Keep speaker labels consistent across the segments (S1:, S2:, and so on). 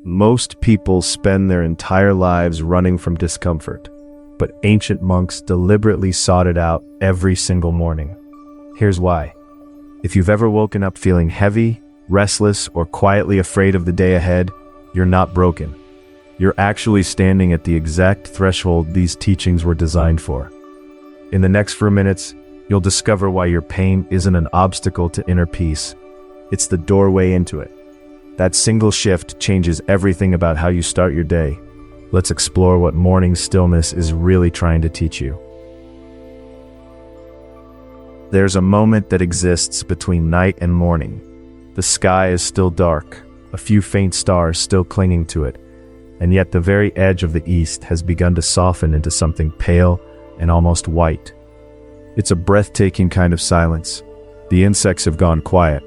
S1: Most people spend their entire lives running from discomfort, but ancient monks deliberately sought it out every single morning. Here's why. If you've ever woken up feeling heavy, restless, or quietly afraid of the day ahead, you're not broken. You're actually standing at the exact threshold these teachings were designed for. In the next few minutes, you'll discover why your pain isn't an obstacle to inner peace. It's the doorway into it. That single shift changes everything about how you start your day. Let's explore what morning stillness is really trying to teach you. There's a moment that exists between night and morning. The sky is still dark, a few faint stars still clinging to it, and yet the very edge of the east has begun to soften into something pale and almost white. It's a breathtaking kind of silence. The insects have gone quiet.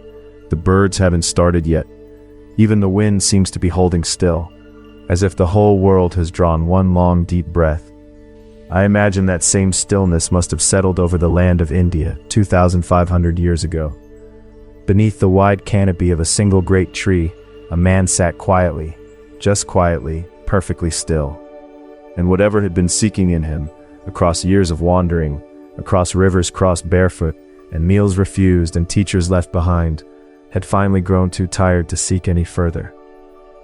S1: The birds haven't started yet. Even the wind seems to be holding still, as if the whole world has drawn one long, deep breath. I imagine that same stillness must have settled over the land of India 2,500 years ago. Beneath the wide canopy of a single great tree, a man sat quietly, just quietly, perfectly still. And whatever had been seeking in him, across years of wandering, across rivers crossed barefoot, and meals refused and teachers left behind, had finally grown too tired to seek any further.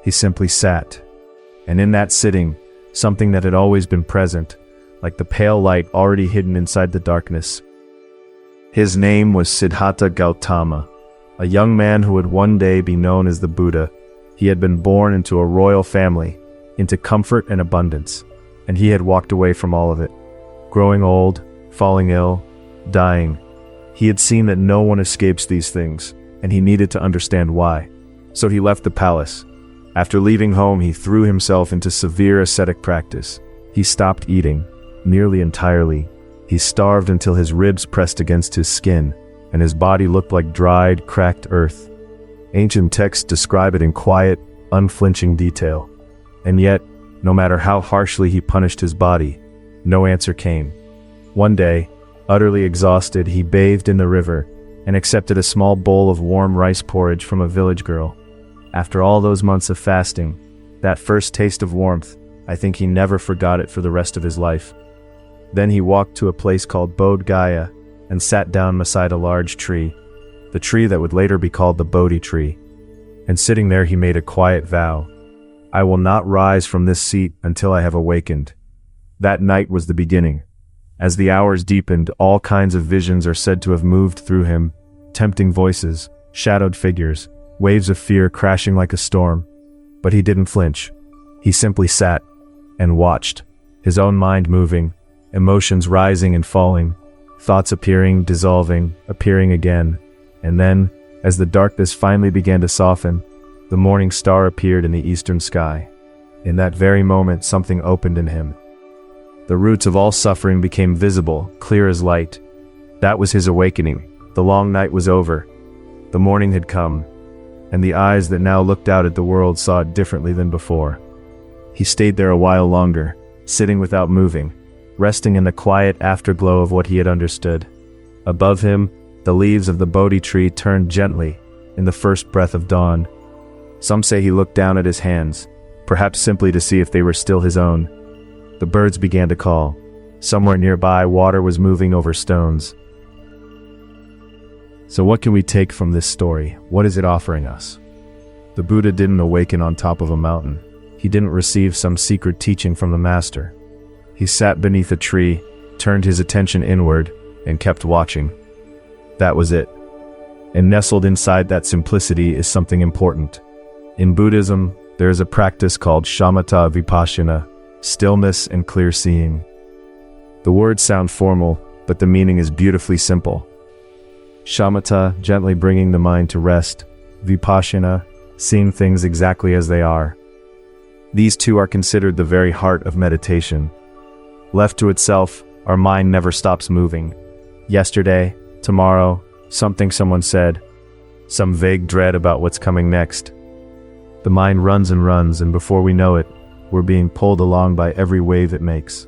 S1: He simply sat, and in that sitting, something that had always been present, like the pale light already hidden inside the darkness. His name was Siddhartha Gautama, a young man who would one day be known as the Buddha. He had been born into a royal family, into comfort and abundance, and he had walked away from all of it, growing old, falling ill, dying. He had seen that no one escapes these things, and he needed to understand why. So he left the palace. After leaving home, he threw himself into severe ascetic practice. He stopped eating, nearly entirely. He starved until his ribs pressed against his skin, and his body looked like dried, cracked earth. Ancient texts describe it in quiet, unflinching detail. And yet, no matter how harshly he punished his body, no answer came. One day, utterly exhausted, he bathed in the river and accepted a small bowl of warm rice porridge from a village girl. After all those months of fasting, that first taste of warmth, I think he never forgot it for the rest of his life. Then he walked to a place called Bodh Gaya and sat down beside a large tree, the tree that would later be called the Bodhi tree. And sitting there he made a quiet vow. I will not rise from this seat until I have awakened. That night was the beginning. As the hours deepened, all kinds of visions are said to have moved through him, tempting voices, shadowed figures, waves of fear crashing like a storm. But he didn't flinch. He simply sat and watched, his own mind moving, emotions rising and falling, thoughts appearing, dissolving, appearing again. And then, as the darkness finally began to soften, the morning star appeared in the eastern sky. In that very moment, something opened in him. The roots of all suffering became visible, clear as light. That was his awakening. The long night was over. The morning had come, and the eyes that now looked out at the world saw it differently than before. He stayed there a while longer, sitting without moving, resting in the quiet afterglow of what he had understood. Above him, the leaves of the Bodhi tree turned gently in the first breath of dawn. Some say he looked down at his hands, perhaps simply to see if they were still his own. The birds began to call. Somewhere nearby, water was moving over stones. So what can we take from this story? What is it offering us? The Buddha didn't awaken on top of a mountain. He didn't receive some secret teaching from the master. He sat beneath a tree, turned his attention inward, and kept watching. That was it. And nestled inside that simplicity is something important. In Buddhism, there is a practice called shamatha vipassana, stillness and clear seeing. The words sound formal, but the meaning is beautifully simple. Shamatha, gently bringing the mind to rest. Vipassana, seeing things exactly as they are. These two are considered the very heart of meditation. Left to itself, our mind never stops moving. Yesterday, tomorrow, something someone said, some vague dread about what's coming next. The mind runs, and before we know it, we're being pulled along by every wave it makes.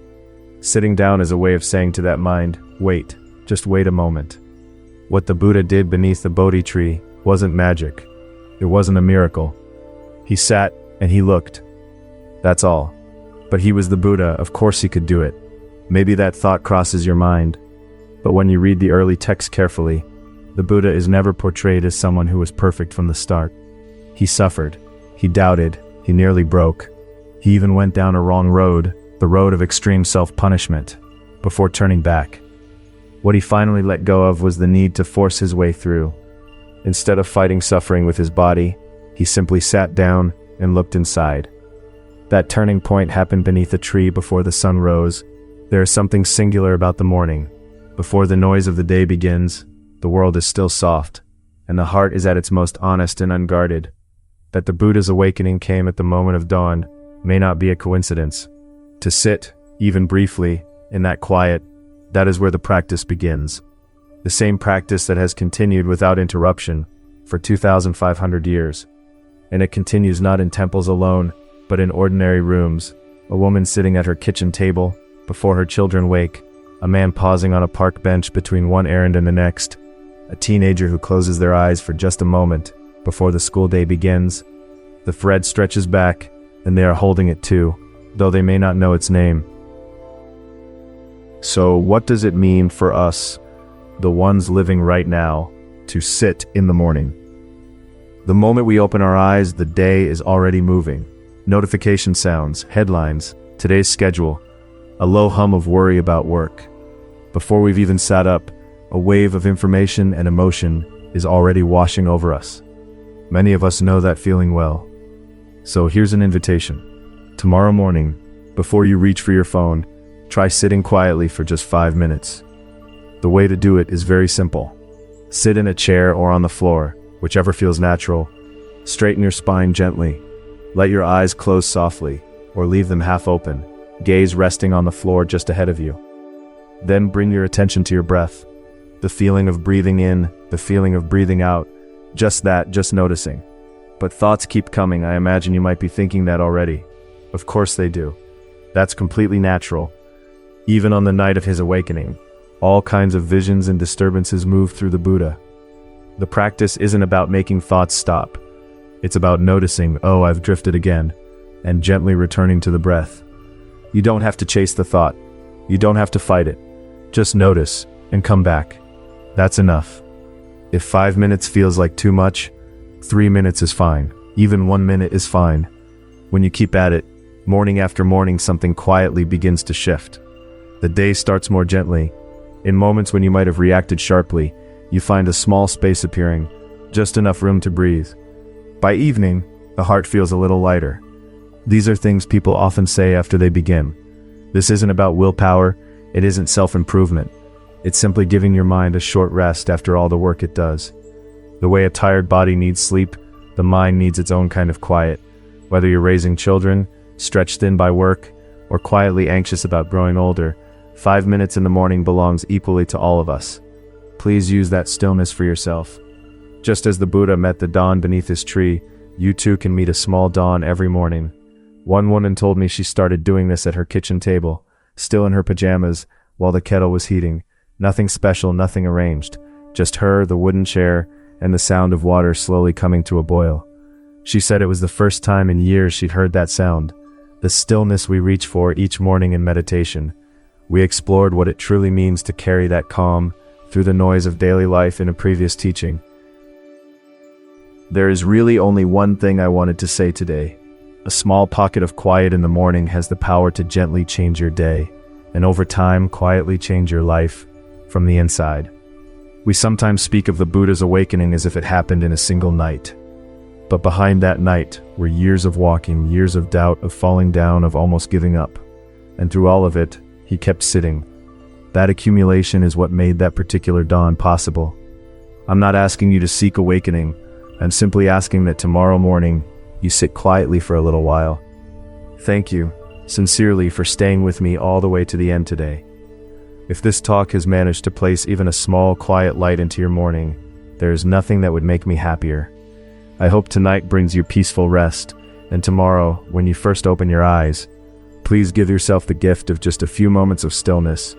S1: Sitting down is a way of saying to that mind, wait, just wait a moment. What the Buddha did beneath the Bodhi tree wasn't magic. It wasn't a miracle. He sat, And he looked. That's all. But he was the Buddha, of course he could do it. Maybe that thought crosses your mind. But when you read the early text carefully, the Buddha is never portrayed as someone who was perfect from the start. He suffered. He doubted. He nearly broke. He even went down a wrong road, the road of extreme self-punishment, before turning back. What he finally let go of was the need to force his way through. Instead of fighting suffering with his body, he simply sat down and looked inside. That turning point happened beneath a tree before the sun rose. There is something singular about the morning. Before the noise of the day begins, the world is still soft, and the heart is at its most honest and unguarded. That the Buddha's awakening came at the moment of dawn may not be a coincidence. To sit, even briefly, in that quiet, that is where the practice begins. The same practice that has continued without interruption for 2,500 years. And it continues not in temples alone, but in ordinary rooms. A woman sitting at her kitchen table, before her children wake. A man pausing on a park bench between one errand and the next. A teenager who closes their eyes for just a moment before the school day begins. The thread stretches back, and they are holding it too, though they may not know its name. So what does it mean for us, the ones living right now, to sit in the morning? The moment we open our eyes, the day is already moving. Notification sounds, headlines, today's schedule, a low hum of worry about work. Before we've even sat up, a wave of information and emotion is already washing over us. Many of us know that feeling well. So here's an invitation. Tomorrow morning, before you reach for your phone, try sitting quietly for just 5 minutes. The way to do it is very simple. Sit in a chair or on the floor, whichever feels natural. Straighten your spine gently. Let your eyes close softly, or leave them half open, gaze resting on the floor just ahead of you. Then bring your attention to your breath. The feeling of breathing in, the feeling of breathing out. Just that, just noticing. But thoughts keep coming. I imagine you might be thinking that already. Of course they do. That's completely natural. Even on the night of his awakening, all kinds of visions and disturbances moved through the Buddha. The practice isn't about making thoughts stop. It's about noticing, oh, I've drifted again, and gently returning to the breath. You don't have to chase the thought. You don't have to fight it. Just notice and come back. That's enough. If 5 minutes feels like too much, 3 minutes is fine. Even 1 minute is fine. When you keep at it, morning after morning, something quietly begins to shift. The day starts more gently. In moments when you might have reacted sharply, you find a small space appearing, just enough room to breathe. By evening, the heart feels a little lighter. These are things people often say after they begin. This isn't about willpower, it isn't self-improvement. It's simply giving your mind a short rest after all the work it does. The way a tired body needs sleep, the mind needs its own kind of quiet. Whether you're raising children, stretched thin by work, or quietly anxious about growing older, 5 minutes in the morning belongs equally to all of us. Please use that stillness for yourself. Just as the Buddha met the dawn beneath his tree, you too can meet a small dawn every morning. One woman told me she started doing this at her kitchen table, still in her pajamas, while the kettle was heating. Nothing special, nothing arranged. Just her, the wooden chair, and the sound of water slowly coming to a boil. She said it was the first time in years she'd heard that sound. The stillness we reach for each morning in meditation. We explored what it truly means to carry that calm through the noise of daily life in a previous teaching. There is really only one thing I wanted to say today. A small pocket of quiet in the morning has the power to gently change your day, and over time quietly change your life from the inside. We sometimes speak of the Buddha's awakening as if it happened in a single night. But behind that night were years of walking, years of doubt, of falling down, of almost giving up. And through all of it, he kept sitting. That accumulation is what made that particular dawn possible. I'm not asking you to seek awakening. I'm simply asking that tomorrow morning, you sit quietly for a little while. Thank you, sincerely, for staying with me all the way to the end today. If this talk has managed to place even a small, quiet light into your morning, there is nothing that would make me happier. I hope tonight brings you peaceful rest, and tomorrow, when you first open your eyes, please give yourself the gift of just a few moments of stillness.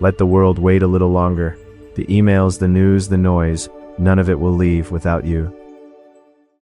S1: Let the world wait a little longer. The emails, the news, the noise, none of it will leave without you.